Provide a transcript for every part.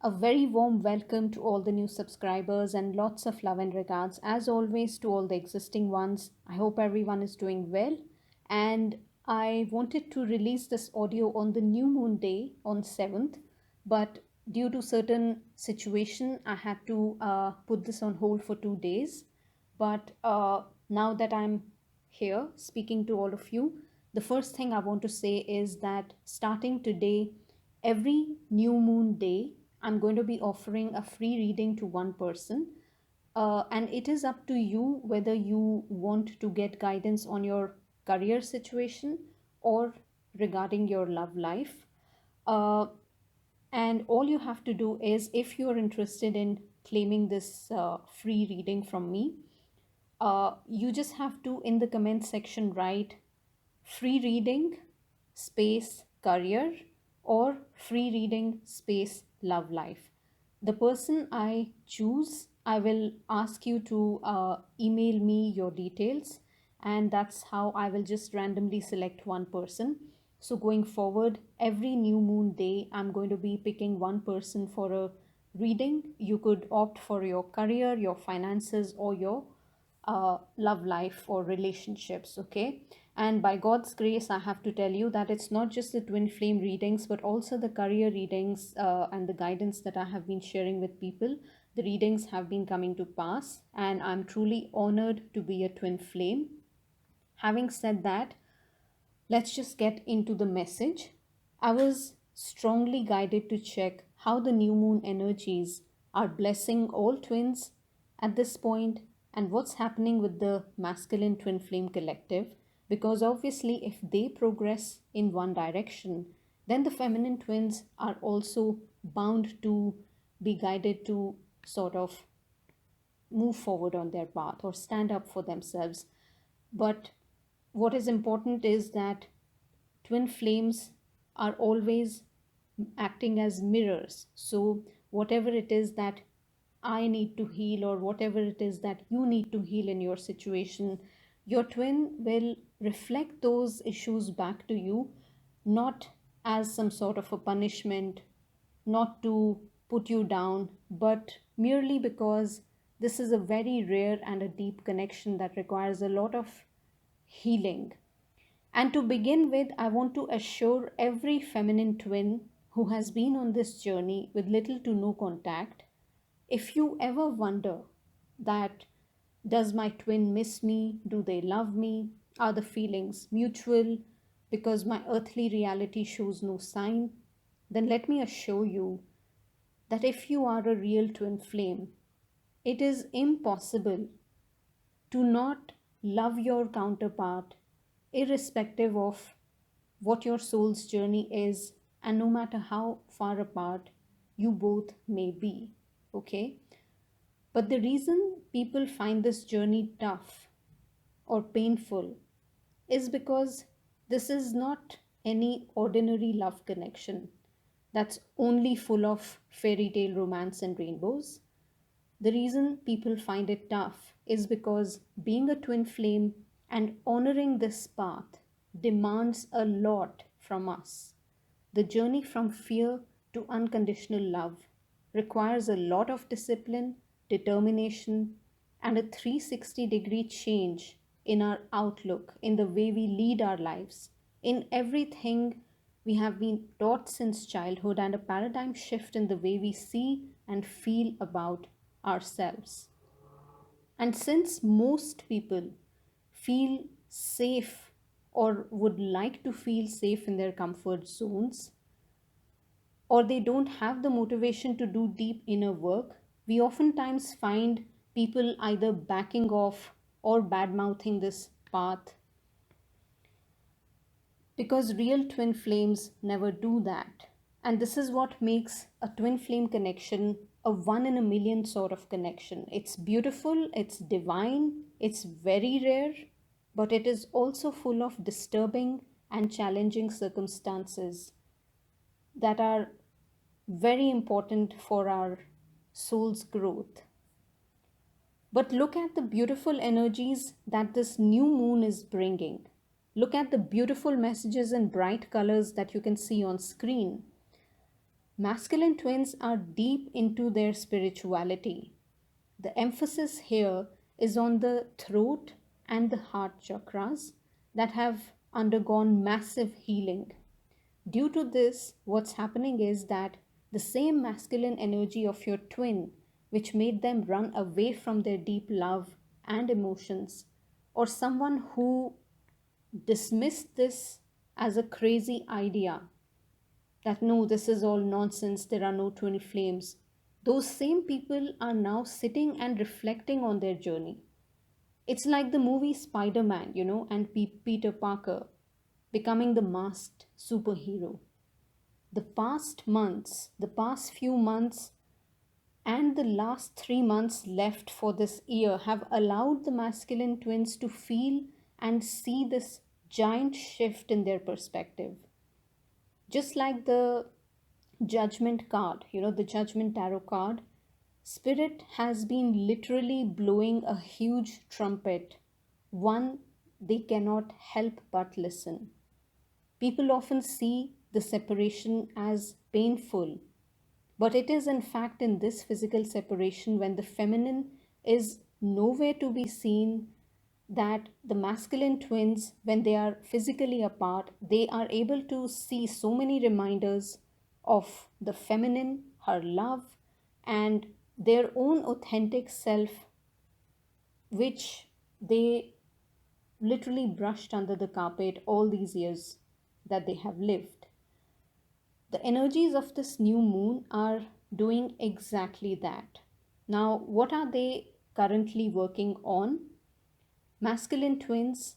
A very warm welcome to all the new subscribers and lots of love and regards, as always, to all the existing ones. I hope everyone is doing well. And I wanted to release this audio on the new moon day on 7th, but due to certain situation, I had to put this on hold for 2 days. But now that I'm here speaking to all of you, the first thing I want to say is that starting today, every new moon day, I'm going to be offering a free reading to one person. And it is up to you whether you want to get guidance on your career situation or regarding your love life. Uh, and all you have to do is, if you're interested in claiming this free reading from me, you just have to, in the comment section, write free reading space career or free reading space love life. The person I choose, I will ask you to email me your details, and that's how I will just randomly select one person. So going forward, every new moon day, I'm going to be picking one person for a reading. You could opt for your career, your finances, or your love life or relationships. Okay. And by God's grace, I have to tell you that it's not just the twin flame readings, but also the career readings and the guidance that I have been sharing with people. The readings have been coming to pass, and I'm truly honored to be a twin flame. Having said that, let's just get into the message. I was strongly guided to check how the new moon energies are blessing all twins at this point and what's happening with the masculine twin flame collective, because obviously, if they progress in one direction, then the feminine twins are also bound to be guided to sort of move forward on their path or stand up for themselves. But what is important is that twin flames are always acting as mirrors. So, whatever it is that I need to heal, or whatever it is that you need to heal in your situation, your twin will reflect those issues back to you, not as some sort of a punishment, not to put you down, but merely because this is a very rare and a deep connection that requires a lot of healing. And to begin with, I want to assure every feminine twin who has been on this journey with little to no contact, if you ever wonder that does my twin miss me? Do they love me? Are the feelings mutual? Because my earthly reality shows no sign, then let me assure you that if you are a real twin flame, it is impossible to not love your counterpart, irrespective of what your soul's journey is, and no matter how far apart you both may be. Okay? But the reason people find this journey tough or painful is because this is not any ordinary love connection that's only full of fairy tale romance and rainbows. The reason people find it tough is because being a twin flame and honoring this path demands a lot from us. The journey from fear to unconditional love requires a lot of discipline, determination, and a 360-degree change in our outlook, in the way we lead our lives, in everything we have been taught since childhood, and a paradigm shift in the way we see and feel about ourselves. And since most people feel safe or would like to feel safe in their comfort zones, or they don't have the motivation to do deep inner work, we oftentimes find people either backing off or bad mouthing this path, because real twin flames never do that. And this is what makes a twin flame connection a one in a million sort of connection. It's beautiful, it's divine, it's very rare, but it is also full of disturbing and challenging circumstances that are very important for our soul's growth. But look at the beautiful energies that this new moon is bringing. Look at the beautiful messages and bright colors that you can see on screen. Masculine twins are deep into their spirituality. The emphasis here is on the throat and the heart chakras that have undergone massive healing. Due to this, what's happening is that the same masculine energy of your twin, which made them run away from their deep love and emotions, or someone who dismissed this as a crazy idea that no, this is all nonsense, there are no twin flames, those same people are now sitting and reflecting on their journey. It's like the movie Spider Man, and Peter Parker becoming the masked superhero. The past few months, and the last 3 months left for this year have allowed the masculine twins to feel and see this giant shift in their perspective. Just like the judgment card, the judgment tarot card, Spirit has been literally blowing a huge trumpet, one they cannot help but listen. People often see the separation as painful, but it is in fact in this physical separation when the feminine is nowhere to be seen that the masculine twins, when they are physically apart, they are able to see so many reminders of the feminine, her love, and their own authentic self, which they literally brushed under the carpet all these years that they have lived. The energies of this new moon are doing exactly that. Now, what are they currently working on? Masculine twins,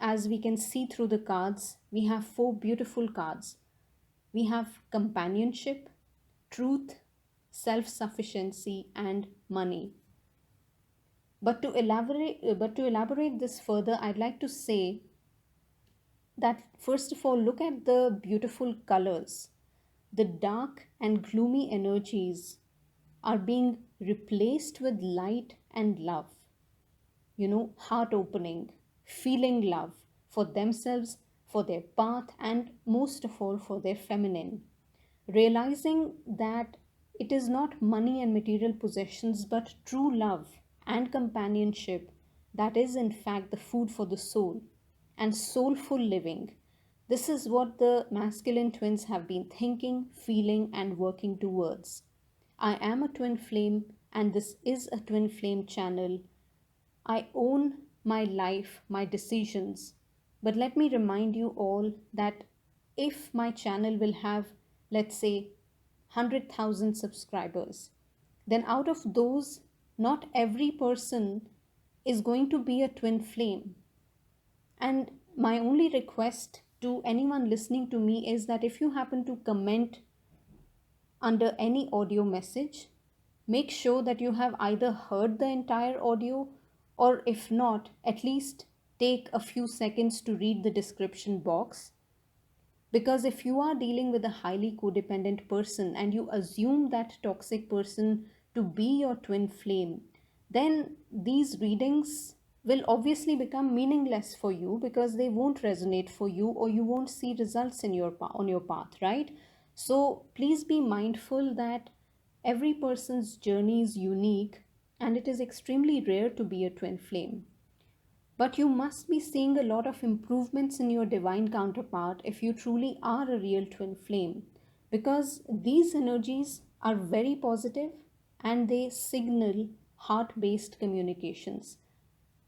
as we can see through the cards, we have four beautiful cards. We have companionship, truth, self sufficiency, and money. But to elaborate this further, I'd like to say that first of all, look at the beautiful colors. The dark and gloomy energies are being replaced with light and love, heart opening, feeling love for themselves, for their path, and most of all for their feminine. Realizing that it is not money and material possessions, but true love and companionship that is, in fact, the food for the soul and soulful living. This is what the masculine twins have been thinking, feeling, and working towards. I am a twin flame, and this is a twin flame channel. I own my life, my decisions. But let me remind you all that if my channel will have, let's say, 100,000 subscribers, then out of those, not every person is going to be a twin flame. And my only request to anyone listening to me is that if you happen to comment under any audio message, make sure that you have either heard the entire audio, or if not, at least take a few seconds to read the description box. Because if you are dealing with a highly codependent person and you assume that toxic person to be your twin flame, then these readings will obviously become meaningless for you because they won't resonate for you, or you won't see results in on your path, right? So please be mindful that every person's journey is unique, and it is extremely rare to be a twin flame. But you must be seeing a lot of improvements in your divine counterpart if you truly are a real twin flame, because these energies are very positive and they signal heart based communications.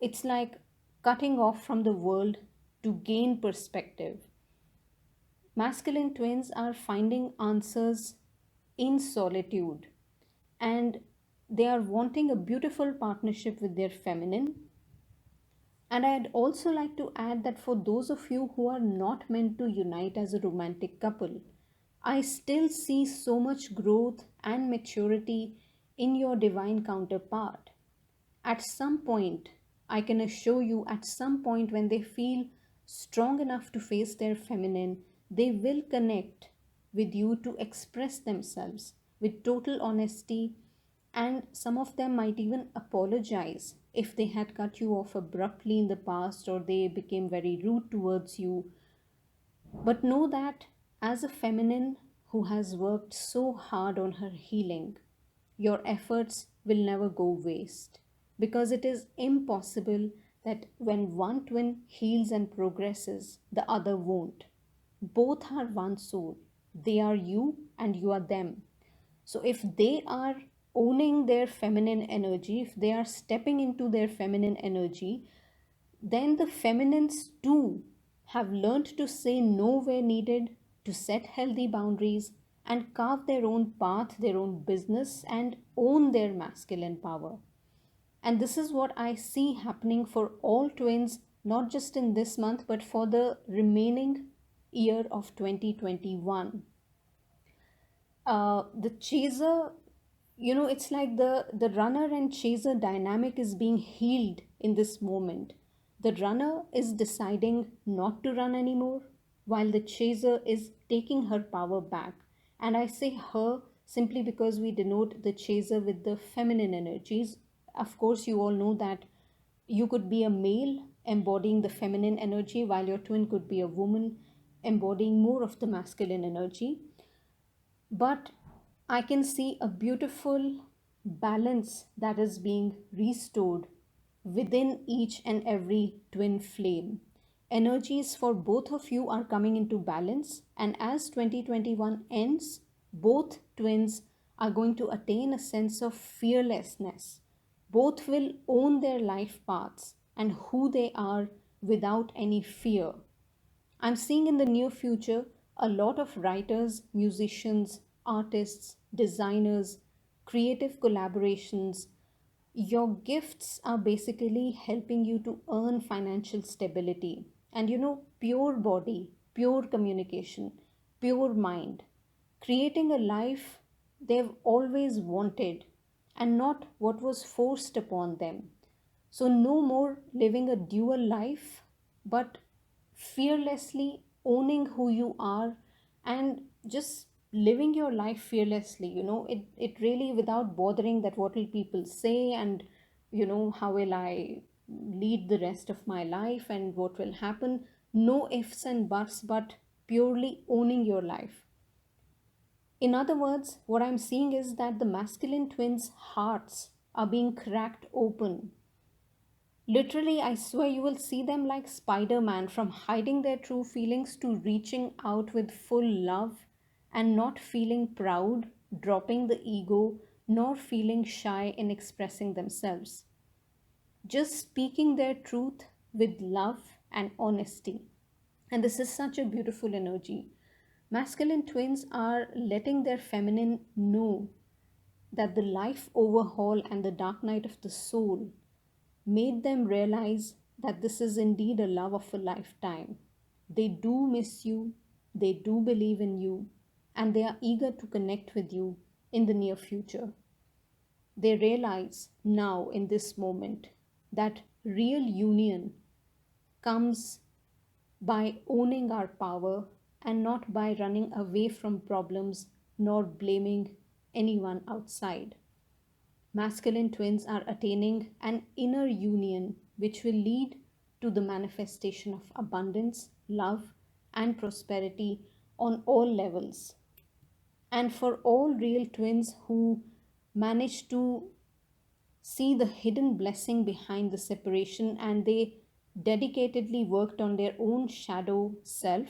It's like cutting off from the world to gain perspective. Masculine twins are finding answers in solitude, and they are wanting a beautiful partnership with their feminine. And I'd also like to add that for those of you who are not meant to unite as a romantic couple, I still see so much growth and maturity in your divine counterpart. At some point, I can assure you, at some point when they feel strong enough to face their feminine, they will connect with you to express themselves with total honesty, and some of them might even apologize if they had cut you off abruptly in the past or they became very rude towards you. But know that as a feminine who has worked so hard on her healing, your efforts will never go waste, because it is impossible that when one twin heals and progresses, the other won't. Both are one soul. They are you and you are them. So if they are owning their feminine energy, if they are stepping into their feminine energy, then the feminines too have learned to say no where needed, to set healthy boundaries, and carve their own path, their own business, and own their masculine power. And this is what I see happening for all twins, not just in this month, but for the remaining year of 2021. The chaser, it's like the runner and chaser dynamic is being healed in this moment. The runner is deciding not to run anymore, while the chaser is taking her power back. And I say her simply because we denote the chaser with the feminine energies. Of course, you all know that you could be a male embodying the feminine energy, while your twin could be a woman embodying more of the masculine energy. But I can see a beautiful balance that is being restored within each and every twin flame. Energies for both of you are coming into balance, and as 2021 ends, both twins are going to attain a sense of fearlessness. Both will own their life paths and who they are without any fear. I'm seeing in the near future a lot of writers, musicians, artists, designers, creative collaborations. Your gifts are basically helping you to earn financial stability. And pure body, pure communication, pure mind, creating a life they've always wanted and not what was forced upon them. So, no more living a dual life, but fearlessly owning who you are and just living your life fearlessly. It really, without bothering that what will people say, and how will I lead the rest of my life and what will happen. No ifs and buts, but purely owning your life. In other words, what I'm seeing is that the masculine twins' hearts are being cracked open. Literally, I swear you will see them like Spider Man, from hiding their true feelings to reaching out with full love and not feeling proud, dropping the ego, nor feeling shy in expressing themselves. Just speaking their truth with love and honesty. And this is such a beautiful energy. Masculine twins are letting their feminine know that the life overhaul and the dark night of the soul made them realize that this is indeed a love of a lifetime. They do miss you, they do believe in you, and they are eager to connect with you in the near future. They realize now in this moment that real union comes by owning our power and not by running away from problems nor blaming anyone outside. Masculine twins are attaining an inner union which will lead to the manifestation of abundance, love, and prosperity on all levels. And for all real twins who manage to see the hidden blessing behind the separation and they dedicatedly worked on their own shadow self,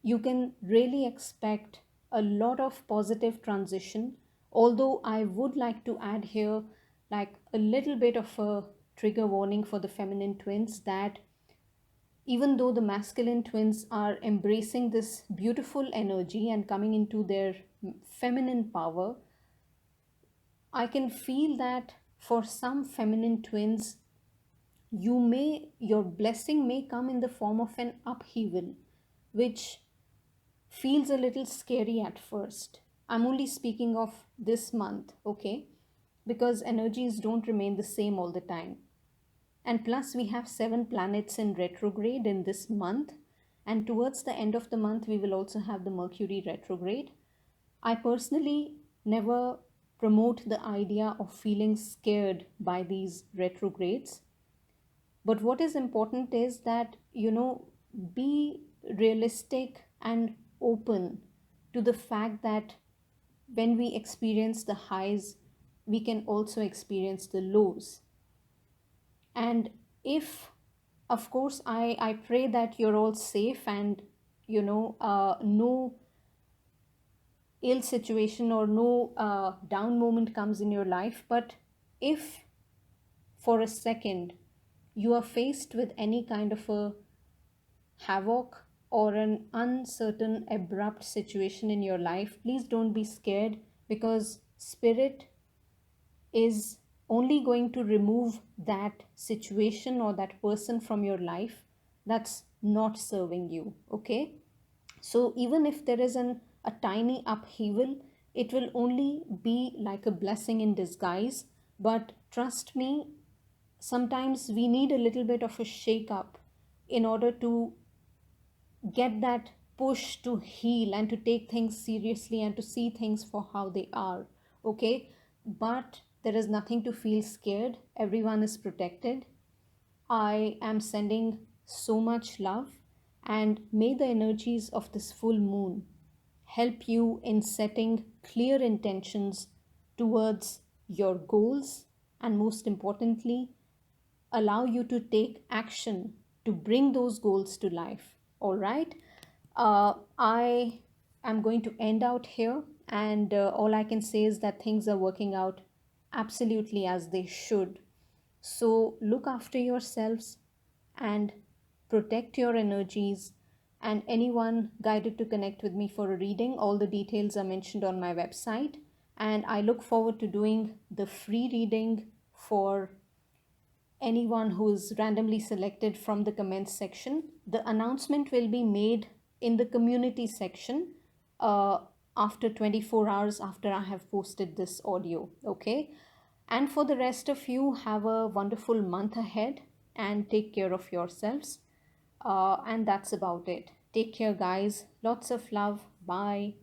you can really expect a lot of positive transition. Although I would like to add here, like a little bit of a trigger warning for the feminine twins, that even though the masculine twins are embracing this beautiful energy and coming into their feminine power, I can feel that for some feminine twins, your blessing may come in the form of an upheaval, which feels a little scary at first. I'm only speaking of this month, okay? Because energies don't remain the same all the time. And plus, we have 7 planets in retrograde in this month. And towards the end of the month, we will also have the Mercury retrograde. I personally never promote the idea of feeling scared by these retrogrades. But what is important is that, be realistic and open to the fact that when we experience the highs, we can also experience the lows. And if, of course, I pray that you're all safe and, no ill situation or no down moment comes in your life. But if for a second you are faced with any kind of a havoc or an uncertain, abrupt situation in your life, please don't be scared, because Spirit is only going to remove that situation or that person from your life that's not serving you. Okay? So even if there is a tiny upheaval, it will only be like a blessing in disguise. But trust me, sometimes we need a little bit of a shake up in order to get that push to heal and to take things seriously and to see things for how they are. Okay? But there is nothing to feel scared. Everyone is protected. I am sending so much love, and may the energies of this full moon help you in setting clear intentions towards your goals, and most importantly, allow you to take action to bring those goals to life. All right. I am going to end out here, and all I can say is that things are working out absolutely as they should. So look after yourselves and protect your energies. And anyone guided to connect with me for a reading, all the details are mentioned on my website. And I look forward to doing the free reading for anyone who is randomly selected from the comments section. The announcement will be made in the community section uh, after 24 hours after I have posted this audio. Okay. And for the rest of you, have a wonderful month ahead and take care of yourselves. And that's about it. Take care, guys. Lots of love. Bye.